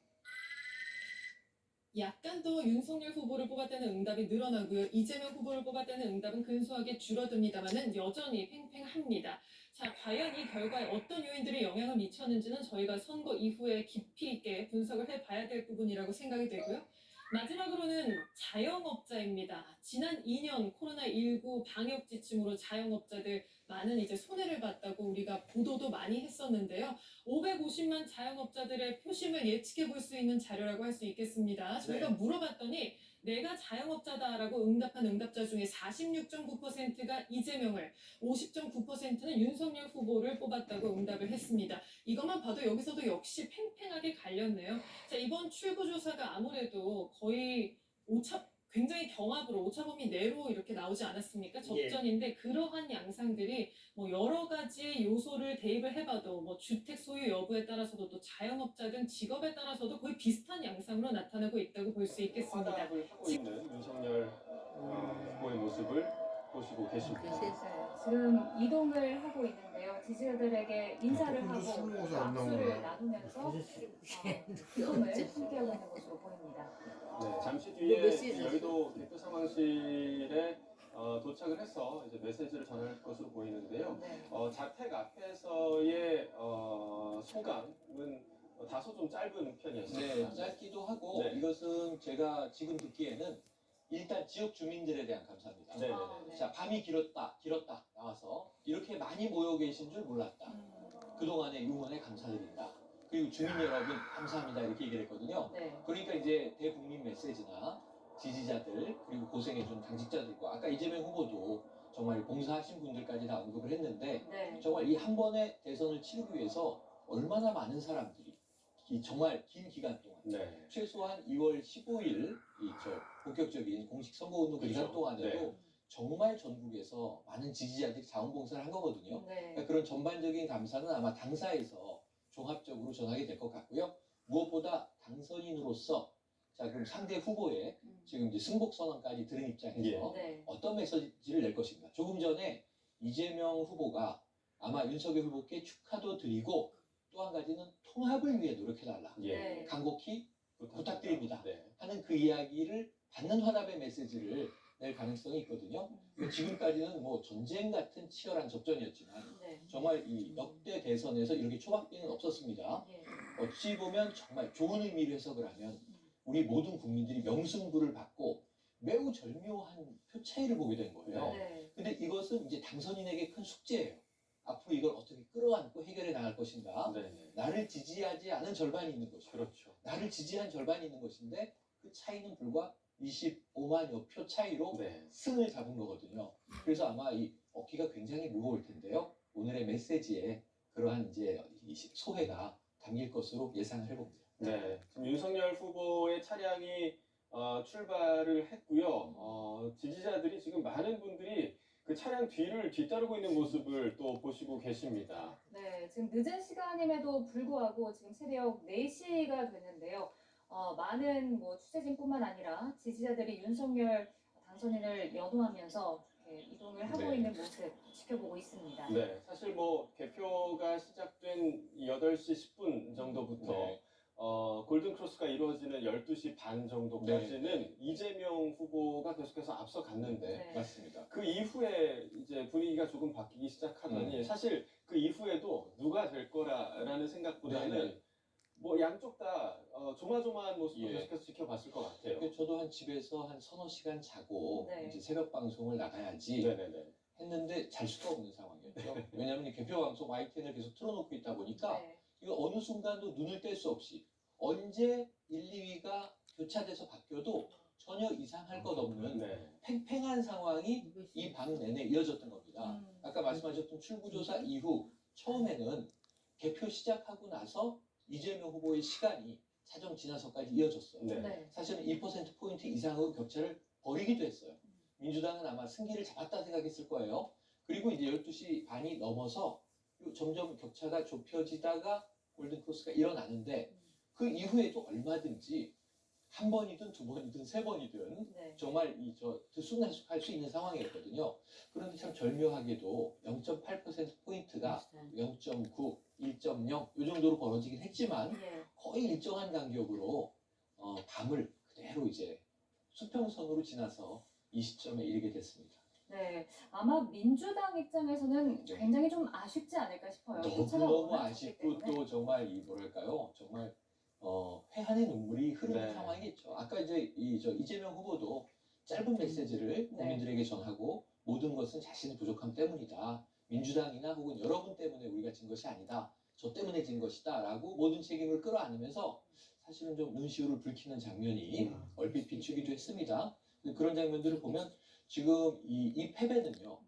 약간 더 윤석열 후보를 뽑았다는 응답이 늘어나고요. 이재명 후보를 뽑았다는 응답은 근소하게 줄어듭니다만은 여전히 팽팽합니다. 자, 과연 이 결과에 어떤 요인들이 영향을 미쳤는지는 저희가 선거 이후에 깊이 있게 분석을 해봐야 될 부분이라고 생각이 되고요. 마지막으로는 자영업자입니다. 지난 2년 코로나19 방역 지침으로 자영업자들 많은 이제 손해를 봤다고 우리가 보도도 많이 했었는데요. 550만 자영업자들의 표심을 예측해 볼 수 있는 자료라고 할 수 있겠습니다. 저희가 물어봤더니 내가 자영업자다라고 응답한 응답자 중에 46.9%가 이재명을, 50.9%는 윤석열 후보를 뽑았다고 응답을 했습니다. 이것만 봐도 여기서도 역시 팽팽하게 갈렸네요. 자, 이번 출구조사가 아무래도 거의 굉장히 경합으로 오차범위 내로 이렇게 나오지 않았습니까? 접전인데 그러한 양상들이 뭐 여러 가지 요소를 대입을 해봐도 뭐 주택 소유 여부에 따라서도 또 자영업자 등 직업에 따라서도 거의 비슷한 양상으로 나타나고 있다고 볼 수 있겠습니다. 화답을 하고 있는 윤석열 후보의 모습을 보시고 계십니다. 지금 이동을 하고 있는데요. 지지자들에게 인사를 하고 악수를 나누면서 이동을 함께하고 있는 것으로 보입니다. 네, 잠시 뒤에 여의도 대표 상황실에 도착을 해서 이제 메시지를 전할 것으로 보이는데요. 자택 앞에서의 소감은 다소 좀 짧은 편이었습니다. 네, 짧기도 하고 네. 이것은 제가 지금 듣기에는 일단 지역 주민들에 대한 감사입니다. 네. 자, 밤이 길었다 나와서 이렇게 많이 모여 계신 줄 몰랐다. 그동안의 응원에 감사드린다. 그리고 주민 여러분 감사합니다 이렇게 얘기를 했거든요. 그러니까 이제 대국민 메시지나 지지자들 그리고 고생해준 당직자들과 아까 이재명 후보도 정말 봉사하신 분들까지 다 언급을 했는데 네. 정말 이 한 번의 대선을 치르기 위해서 얼마나 많은 사람들이 이 정말 긴 기간 동안 네. 최소한 2월 15일 본격적인 공식 선거운동 기간 그렇죠. 동안에도 네. 정말 전국에서 많은 지지자들이 자원봉사를 한 거거든요. 네. 그러니까 그런 전반적인 감사는 아마 당사에서 종합적으로 전하게 될 것 같고요. 무엇보다 당선인으로서 자 그럼 상대 후보의 지금 이제 승복 선언까지 들은 입장에서 네. 어떤 메시지를 낼 것인가. 조금 전에 이재명 후보가 아마 윤석열 후보께 축하도 드리고 또 한 가지는 통합을 위해 노력해달라. 네. 간곡히 부탁드립니다. 네. 하는 그 이야기를 받는 화답의 메시지를 낼 가능성이 있거든요. 지금까지는 뭐 전쟁 같은 치열한 접전이었지만 네. 정말 이 역대 대선에서 이렇게 초박빙은 없었습니다. 예. 어찌 보면 정말 좋은 의미로 해석을 하면 우리 모든 국민들이 명승부를 받고 매우 절묘한 표 차이를 보게 된 거예요. 네. 근데 이것은 이제 당선인에게 큰 숙제예요. 앞으로 이걸 어떻게 끌어안고 해결해 나갈 것인가. 네. 나를 지지하지 않은 절반이 있는 것이고 그렇죠. 나를 지지한 절반이 있는 것인데 그 차이는 불과 25만여 표 차이로 네. 승을 잡은 거거든요. 그래서 아마 이 어깨가 굉장히 무거울 텐데요. 오늘의 메시지에 그러한 이제 이 소회가 담길 것으로 예상을 해봅니다. 네. 지금 윤석열 후보의 차량이 출발을 했고요. 지지자들이 지금 많은 분들이 그 차량 뒤를 뒤따르고 있는 모습을 또 보시고 계십니다. 네, 지금 늦은 시간임에도 불구하고 지금 새벽 4시가 됐는데요. 많은 뭐 취재진뿐만 아니라 지지자들이 윤석열 당선인을 연호하면서 이렇게 이동을 하고 네. 있는 모습 지켜보고 있습니다. 네, 사실 뭐 개표가 시작된 8시 10분 정도부터 네. 골든크로스가 이루어지는 12시 반 정도까지는 네. 이재명 후보가 계속해서 앞서갔는데 네. 맞습니다. 그 이후에 이제 분위기가 조금 바뀌기 시작하더니 사실 그 이후에도 누가 될 거라는 생각보다는 네. 뭐 양쪽 다 조마조마한 모습을 예. 계속해서 지켜봤을 것 같아요. 그러니까 저도 한 집에서 한 서너 시간 자고 네. 이제 새벽 방송을 나가야지 네네네. 했는데 잘 수가 없는 상황이었죠. 왜냐하면 이 개표 방송 YTN을 계속 틀어놓고 있다 보니까 네. 이거 어느 순간도 눈을 뗄 수 없이 언제 1, 2위가 교차돼서 바뀌어도 전혀 이상할 것 없는 네. 팽팽한 상황이 이 밤 내내 이어졌던 겁니다. 아까 말씀하셨던 출구조사 이후 처음에는 개표 시작하고 나서 이재명 후보의 시간이 차정 지나서까지 이어졌어요. 네. 네. 사실은 1%포인트 이상으로 격차를 벌이기도 했어요. 민주당은 아마 승기를 잡았다 생각했을 거예요. 그리고 이제 12시 반이 넘어서 점점 격차가 좁혀지다가 골든크로스가 일어나는데 그 이후에도 얼마든지 한 번이든 두 번이든 세 번이든 네. 정말 들쑥날쑥할 수 있는 상황이었거든요. 그런데 참 절묘하게도 0.8%포인트가 0.9, 1.0 이 정도로 벌어지긴 했지만 예. 거의 일정한 간격으로 밤을 그대로 이제 수평선으로 지나서 이 시점에 이르게 됐습니다. 네, 아마 민주당 입장에서는 네. 굉장히 좀 아쉽지 않을까 싶어요. 표차가 너무너무 워낙 아쉽고 컸기 때문에. 또 정말 이 뭐랄까요? 정말 회한의 눈물이 흐르는 네. 상황이겠죠. 아까 이제 이재명 후보도 짧은 메시지를 국민들에게 전하고 모든 것은 자신의 부족함 때문이다. 민주당이나 혹은 여러분 때문에 우리가 진 것이 아니다. 저 때문에 진 것이다. 라고 모든 책임을 끌어안으면서 사실은 좀 눈시울을 붉히는 장면이 얼핏 비추기도 했습니다. 그런 장면들을 보면 지금 이 패배는요.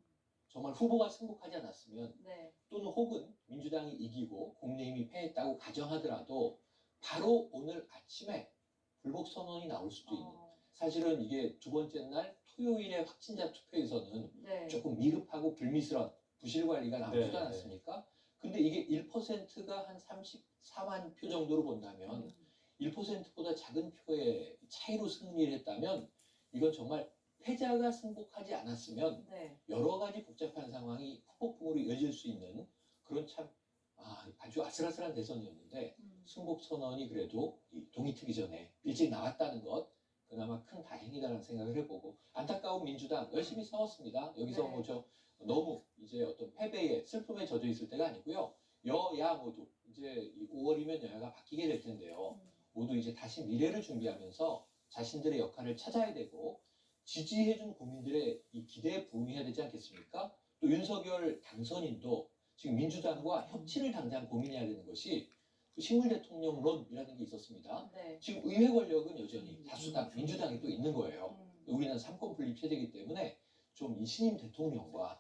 정말 후보가 승복하지 않았으면 네. 또는 혹은 민주당이 이기고 국민의힘이 패했다고 가정하더라도 바로 오늘 아침에 불복 선언이 나올 수도 있는 사실은 이게 두 번째 날 토요일에 확진자 투표에서는 네. 조금 미흡하고 불미스러운 부실 관리가 나오지도 네, 않았습니까? 근데 이게 1%가 한 34만 표 정도로 본다면 1%보다 작은 표의 차이로 승리를 했다면 이건 정말 패자가 승복하지 않았으면 네. 여러 가지 복잡한 상황이 후폭풍으로 이어질 수 있는 그런 참 아주 아슬아슬한 대선이었는데 승복 선언이 그래도 이 동이 트기 전에 일찍 나왔다는 것 그나마 큰 다행이다라는 생각을 해보고 안타까운 민주당 열심히 싸웠습니다. 여기서 네. 뭐 너무 이제 어떤 패배에 슬픔에 젖어 있을 때가 아니고요. 여야 모두 이제 5월이면 여야가 바뀌게 될 텐데요. 모두 이제 다시 미래를 준비하면서 자신들의 역할을 찾아야 되고 지지해준 국민들의 이 기대에 부응해야 되지 않겠습니까? 또 윤석열 당선인도 지금 민주당과 협치를 당장 고민해야 되는 것이 그 식물 대통령론이라는 게 있었습니다. 네. 지금 의회 권력은 여전히 다수당 민주당이 또 있는 거예요. 우리는 삼권 분립 체제이기 때문에 좀 이 신임 대통령과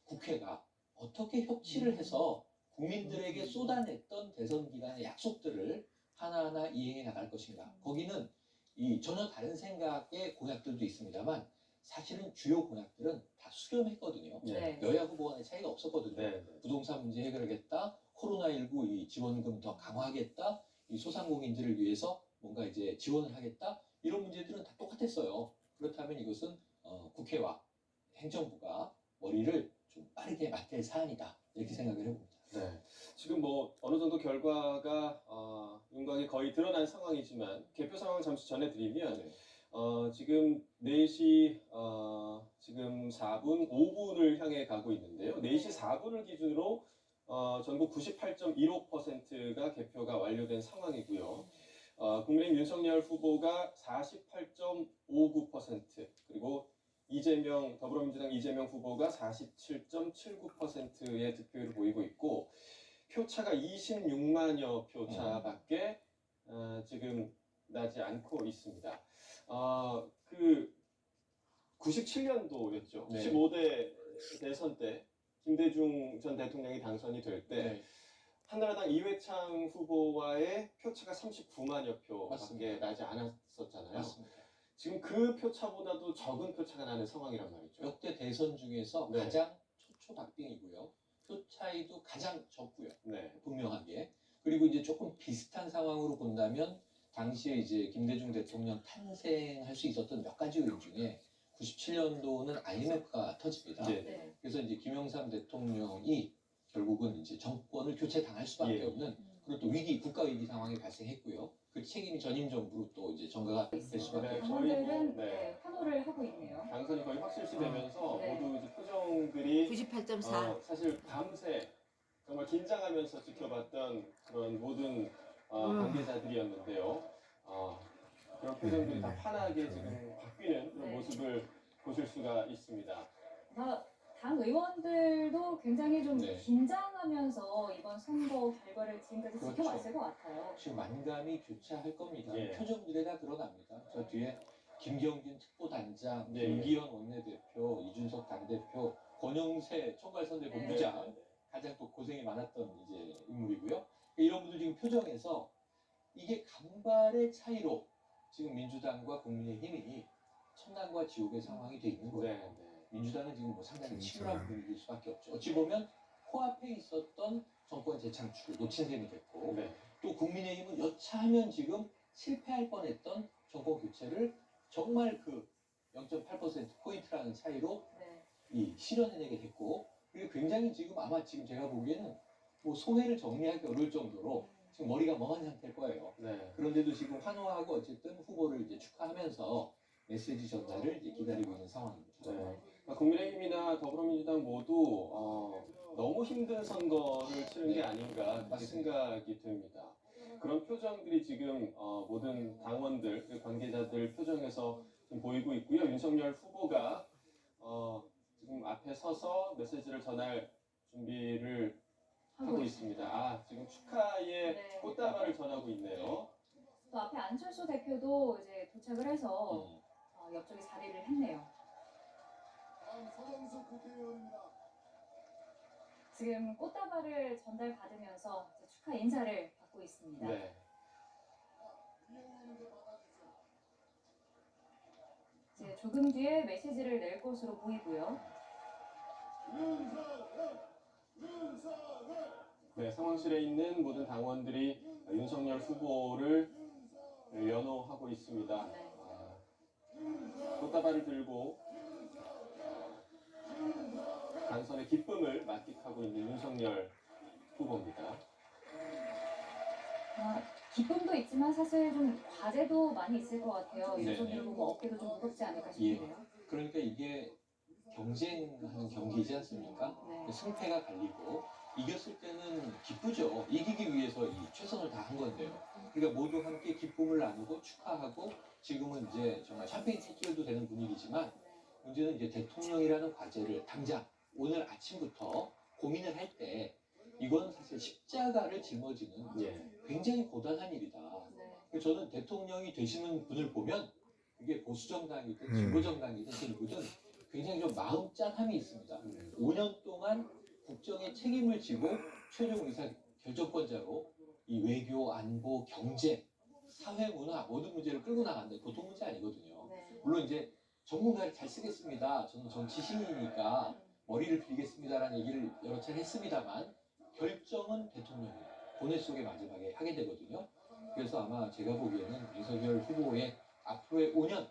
국회가 어떻게 협치를 해서 국민들에게 쏟아냈던 대선 기간의 약속들을 하나하나 이행해 나갈 것인가. 거기는 이 전혀 다른 생각의 공약들도 있습니다만 사실은 주요 공약들은 다 수렴했거든요. 네. 여야 후보 간의 차이가 없었거든요. 네. 부동산 문제 해결하겠다, 코로나19 이 지원금 더 강화하겠다, 이 소상공인들을 위해서 뭔가 이제 지원을 하겠다, 이런 문제들은 다 똑같았어요. 그렇다면 이것은 국회와 행정부가 머리를 좀 빠르게 맞댈 사안이다, 이렇게 생각을 해봅니다. 네. 지금 뭐 어느 정도 결과가 윤곽이 거의 드러난 상황이지만 개표 상황을 잠시 전해드리면 지금 4시 지금 4분, 5분을 향해 가고 있는데요. 4시 4분을 기준으로 전국 98.15%가 개표가 완료된 상황이고요. 국민의힘 윤석열 후보가 48.59%, 그리고 더불어민주당 이재명 후보가 47.79%의 득표율을 보이고 있고, 표차가 26만여 표 차밖에 지금 나지 않고 있습니다. 그 97년도였죠. 네. 15대 대선 때 김대중 전 대통령이 당선이 될 때 한나라당 이회창 후보와의 표차가 39만여 표밖에 맞습니다. 나지 않았었잖아요. 맞습니다. 지금 그 표차보다도 적은 표차가 나는 상황이란 말이죠. 역대 대선 중에서 네. 가장 초초박빙이고요. 표 차이도 가장 적고요. 네. 분명하게. 그리고 이제 조금 비슷한 상황으로 본다면 당시에 이제 김대중 대통령 탄생할 수 있었던 몇 가지 요인 중에 97년도는 IMF가 터집니다. 네. 그래서 이제 김영삼 대통령이 결국은 이제 정권을 교체 당할 수밖에 예. 없는 그리고 또 위기, 국가 위기 상황이 발생했고요. 그 책임이 전임 정부로 또 이제 전가가 될 수밖에 없죠. 당원들은 환호를 하고 있네요. 당선이 거의 확실시되면서 네. 모두 이제 표정들이 98.4. 사실 밤새 정말 긴장하면서 지켜봤던 그런 모든 관계자들이었는데요. 그런 표정들이 다 환하게 지금 바뀌는 그런 네. 모습을 보실 수가 있습니다. 당 의원들도 굉장히 좀 네. 긴장하면서 이번 선거 결과를 지금까지 그렇죠. 지켜왔을 것 같아요. 지금 만감이 교차할 겁니다. 예. 표정들에 다 드러납니다. 저 뒤에 김경진 특보단장, 예. 김기현 원내대표, 이준석 당대표, 권영세 총괄선대 본부장, 가장 또 고생이 많았던 이제 인물이고요. 이런 분들 지금 표정에서 이게 간발의 차이로 지금 민주당과 국민의힘이 천당과 지옥의 상황이 돼 있는 거예요. 네. 민주당은 지금 뭐 상당히 치열한 분위기일 수밖에 없죠. 어찌 보면 코앞에 있었던 정권 재창출을 놓친 셈이 됐고, 네. 또 국민의힘은 여차하면 지금 실패할 뻔했던 정권 교체를 정말 그 0.8%포인트라는 차이로 이 실현해내게 됐고, 그리고 굉장히 지금 아마 지금 제가 보기에는 뭐 소회를 정리하기 어려울 정도로 지금 머리가 멍한 상태일 거예요. 네. 그런데도 지금 환호하고 어쨌든 후보를 이제 축하하면서 메시지 전달을 이제 기다리고 있는 상황입니다. 네. 국민의힘이나 더불어민주당 모두 너무 힘든 선거를 치른 게 아닌가 그렇게 생각이 듭니다. 그런 표정들이 지금 모든 당원들, 그리고 관계자들 표정에서 지금 보이고 있고요. 윤석열 후보가 지금 앞에 서서 메시지를 전할 준비를 하고 있습니다. 지금 축하의 꽃다발을 전하고 있네요. 또 앞에 안철수 대표도 이제 도착을 해서 옆쪽에 자리를 했네요. 지금 꽃다발을 전달받으면서 이제 축하 인사를 받고 있습니다. 네. 이제 조금 뒤에 메시지를 낼 것으로 보이고요. 네, 상황실에 있는 모든 당원들이 윤석열 후보를 연호하고 있습니다. 꽃다발을 들고 당선의 기쁨을 만끽하고 있는 윤석열 후보입니다. 기쁨도 있지만 사실 좀 과제도 많이 있을 것 같아요. 네. 윤석열 후보 어깨도 좀 무겁지 않을까 싶은데요. 그러니까 이게 경쟁하는 경기이지 않습니까? 승패가 갈리고 이겼을 때는 기쁘죠. 이기기 위해서 이 최선을 다한 건데요. 그러니까 모두 함께 기쁨을 나누고 축하하고 지금은 이제 정말 샴페인 터트려도 되는 분위기지만 문제는 이제 대통령이라는 과제를 당장 오늘 아침부터 고민을 할 때 이건 사실 십자가를 짊어지는 굉장히 고단한 일이다. 저는 대통령이 되시는 분을 보면 그게 보수정당이든 진보정당이든 누구든 굉장히 좀 마음짠함이 있습니다. 5년 동안 국정의 책임을 지고 최종 의사 결정권자로 이 외교, 안보, 경제, 사회, 문화 모든 문제를 끌고 나간다. 보통 문제 아니거든요. 물론 이제 전문가를 잘 쓰겠습니다. 저는 정치신이니까 머리를 빌겠습니다라는 얘기를 여러 차례 했습니다만 결정은 대통령이 본회 속에 마지막에 하게 되거든요. 그래서 아마 제가 보기에는 윤석열 후보의 앞으로의 5년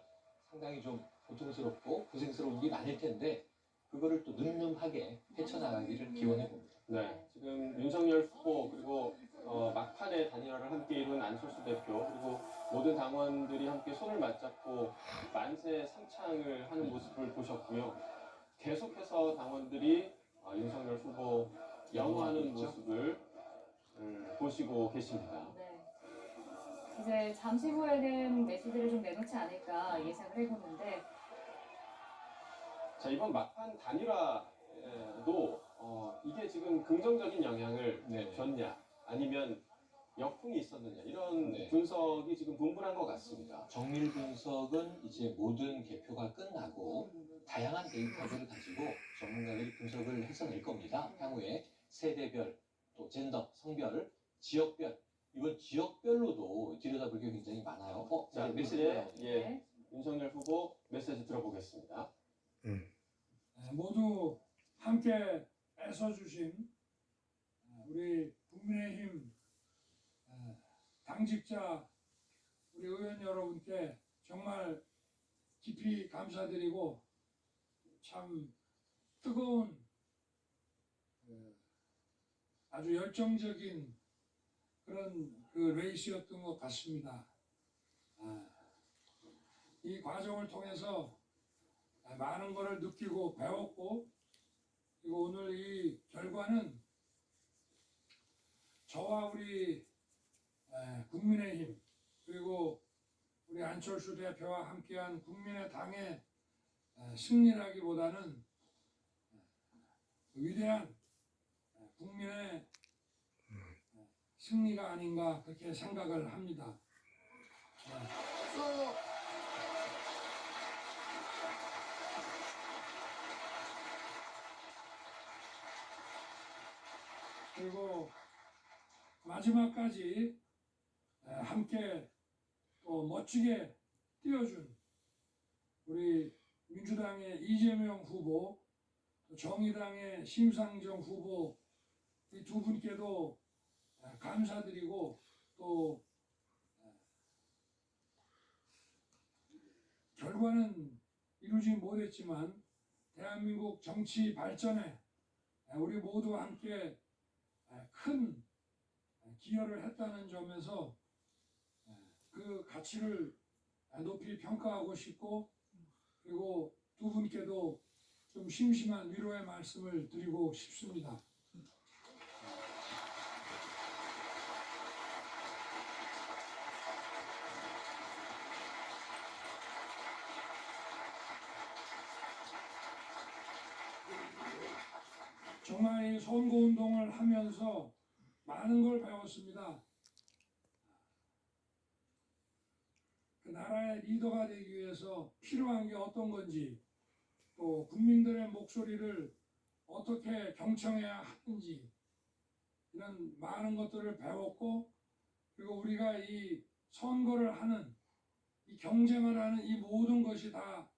상당히 좀 고통스럽고 고생스러운 일이 많을 텐데 그거를 또 늠름하게 헤쳐나가기를 기원해 봅니다. 네, 지금 윤석열 후보 그리고 막판에 단일화를 함께 이룬 안철수 대표 그리고 모든 당원들이 함께 손을 맞잡고 만세 상창을 하는 모습을 보셨고요. 계속해서 당원들이 윤석열 후보 영호하는 모습을 보시고 계십니다. 네. 이제 잠시 후에는 메시지를 좀 내놓지 않을까 예상을 해보는데 자, 이번 막판 단일화도 이게 지금 긍정적인 영향을 줬냐 아니면 역풍이 있었느냐 이런 분석이 지금 분분한 것 같습니다. 정밀 분석은 이제 모든 개표가 끝나고 다양한 데이터들을 가지고 전문가들이 분석을 해서 낼 겁니다. 향후에 세대별, 또 젠더, 성별, 지역별 이번 지역별로도 들여다볼 게 굉장히 많아요. 자, 메시지 윤석열 후보 메시지 들어보겠습니다. 모두 함께 애써주신 우리 국민의힘 당직자 우리 의원 여러분께 정말 깊이 감사드리고 참 뜨거운 아주 열정적인 그런 그 레이스였던 것 같습니다. 이 과정을 통해서 많은 것을 느끼고 배웠고 그리고 오늘 이 결과는 저와 우리 국민의힘 그리고 우리 안철수 대표와 함께한 국민의당의 승리라기보다는 위대한 국민의 승리가 아닌가 그렇게 생각을 합니다. 그리고 마지막까지 함께 또 멋지게 뛰어준 우리 민주당의 이재명 후보, 또 정의당의 심상정 후보 이 두 분께도 감사드리고 또 결과는 이루지 못했지만 대한민국 정치 발전에 우리 모두 함께 큰 기여를 했다는 점에서 그 가치를 높이 평가하고 싶고 그리고 두 분께도 좀 심심한 위로의 말씀을 드리고 싶습니다. 정말 이 선거운동을 하면서 많은 걸 배웠습니다. 그 나라의 리더가 되기 위해서 필요한 게 어떤 건지 또 국민들의 목소리를 어떻게 경청해야 하는지 이런 많은 것들을 배웠고 그리고 우리가 이 선거를 하는 이 경쟁을 하는 이 모든 것이 다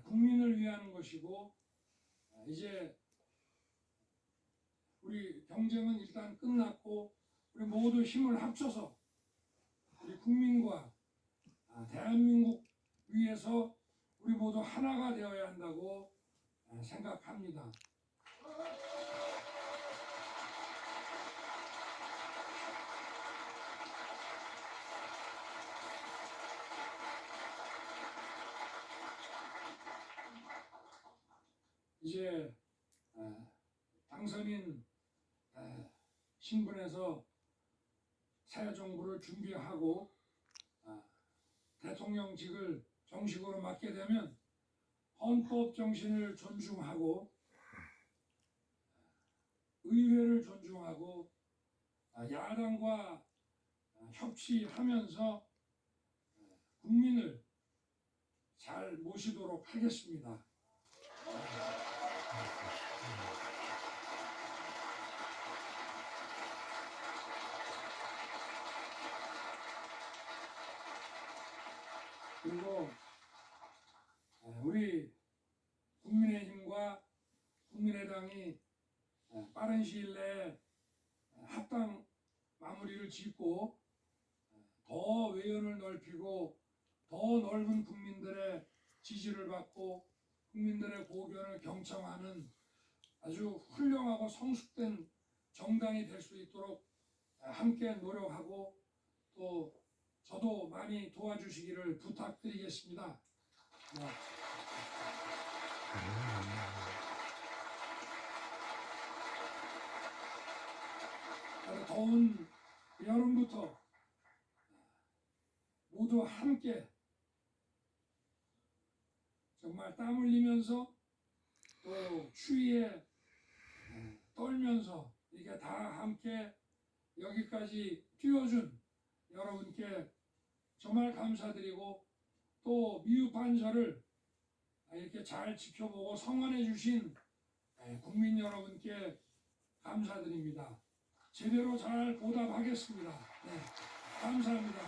국민을 위한 것이고 이제 우리 경쟁은 일단 끝났고 우리 모두 힘을 합쳐서 우리 국민과 대한민국 위해서 우리 모두 하나가 되어야 한다고 생각합니다. 이제 당선인 신분에서 새 정부를 준비하고 대통령직을 정식으로 맡게 되면 헌법 정신을 존중하고 의회를 존중하고 야당과 협치하면서 국민을 잘 모시도록 하겠습니다. 그리고 우리 국민의힘과 국민의당이 빠른 시일 내에 합당 마무리를 짓고 더 외연을 넓히고 더 넓은 국민들의 지지를 받고 국민들의 고견을 경청하는 아주 훌륭하고 성숙된 정당이 될 수 있도록 함께 노력하고 또 저도 많이 도와주시기를 부탁드리겠습니다. 네. 아주 더운 여름부터 모두 함께 정말 땀 흘리면서 또 추위에 떨면서 이게 다 함께 여기까지 뛰어준 여러분께 정말 감사드리고 또 미흡한 저를 이렇게 잘 지켜보고 성원해 주신 국민 여러분께 감사드립니다. 제대로 잘 보답하겠습니다. 네, 감사합니다.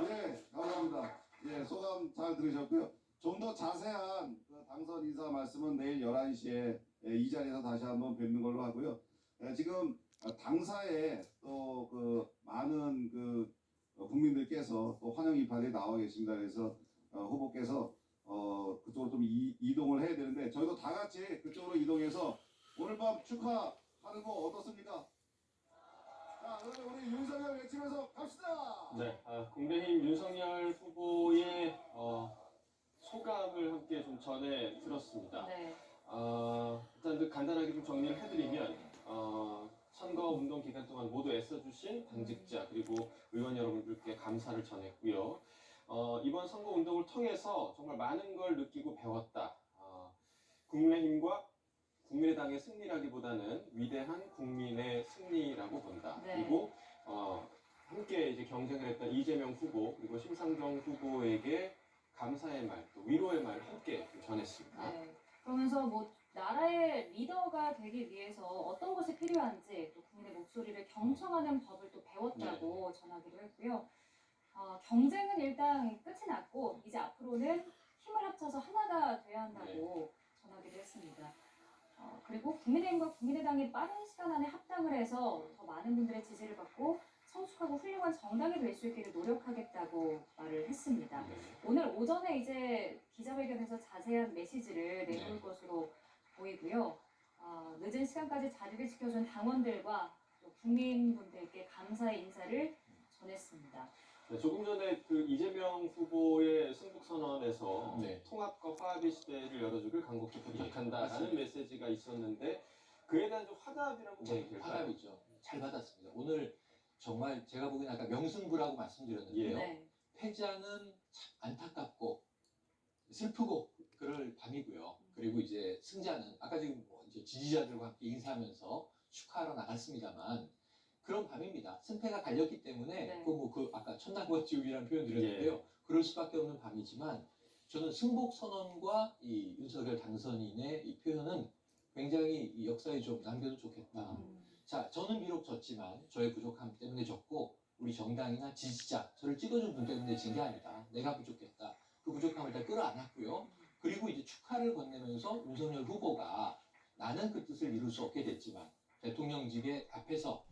네, 감사합니다. 예, 소감 잘 들으셨고요. 좀 더 자세한 그 당선 인사 말씀은 내일 11시에 이 자리에서 다시 한번 뵙는 걸로 하고요. 지금 당사에 또 그 많은 그 국민들께서 또 환영 입판에 나와 계십니다. 그래서 후보께서 그쪽으로 좀 이동을 해야 되는데 저희도 다 같이 그쪽으로 이동해서 오늘 밤 축하하는 거 어떻습니까? 자, 그러면 우리 윤석열 외치면서 갑시다. 네, 국민의힘 윤석열 후보의 소감을 함께 좀 전해 들었습니다. 네. 일단 간단하게 좀 정리를 해드리면 선거 운동 기간 동안 모두 애써주신 당직자 그리고 의원 여러분들께 감사를 전했고요. 이번 선거 운동을 통해서 정말 많은 걸 느끼고 배웠다. 국민의힘과 국민의당의 승리라기보다는 위대한 국민의 승리라고 본다. 네. 그리고 함께 이제 경쟁을 했던 이재명 후보 그리고 심상정 후보에게 감사의 말, 또 위로의 말을 함께 전했습니다. 네. 그러면서 뭐 나라의 리더가 되기 위해서 어떤 것이 필요한지 또 국민의 목소리를 경청하는 법을 또 배웠다고 전하기도 했고요. 경쟁은 일단 끝이 났고 이제 앞으로는 힘을 합쳐서 하나가 돼야 한다고 전하기도 했습니다. 그리고 국민의힘과 국민의당이 빠른 시간 안에 합당을 해서 더 많은 분들의 지지를 받고 성숙하고 훌륭한 정당이 될 수 있기를 노력하겠다고 말을 했습니다. 오늘 오전에 이제 기자회견에서 자세한 메시지를 내놓을 것으로 보이고요. 늦은 시간까지 자리를 지켜준 당원들과 또 국민분들께 감사의 인사를 전했습니다. 네, 조금 전에 그 이재명 후보의 승복선언에서 통합과 화합의 시대를 열어주길 간곡히 부탁한다라는 메시지가 있었는데 그에 대한 좀 화답이라고 보면 될까요? 화답이죠. 잘 받았습니다. 오늘 정말 제가 보기엔 아까 명승부라고 말씀드렸는데요. 패자는 참 안타깝고 슬프고 그럴 밤이고요. 그리고 이제 승자는 아까 지금 뭐 이제 지지자들과 함께 인사하면서 축하하러 나갔습니다만 그런 밤입니다. 승패가 갈렸기 때문에 그 아까 천당과 지옥이라는 표현 드렸는데요. 그럴 수밖에 없는 밤이지만 저는 승복 선언과 이 윤석열 당선인의 이 표현은 굉장히 이 역사에 좀 남겨도 좋겠다. 자, 저는 비록 졌지만 저의 부족함 때문에 졌고 우리 정당이나 지지자, 저를 찍어준 분 때문에 진 게 아니다. 내가 부족했다. 그 부족함을 다 끌어안았고요. 그리고 이제 축하를 건네면서 윤석열 후보가 나는 그 뜻을 이룰 수 없게 됐지만 대통령직의 앞에서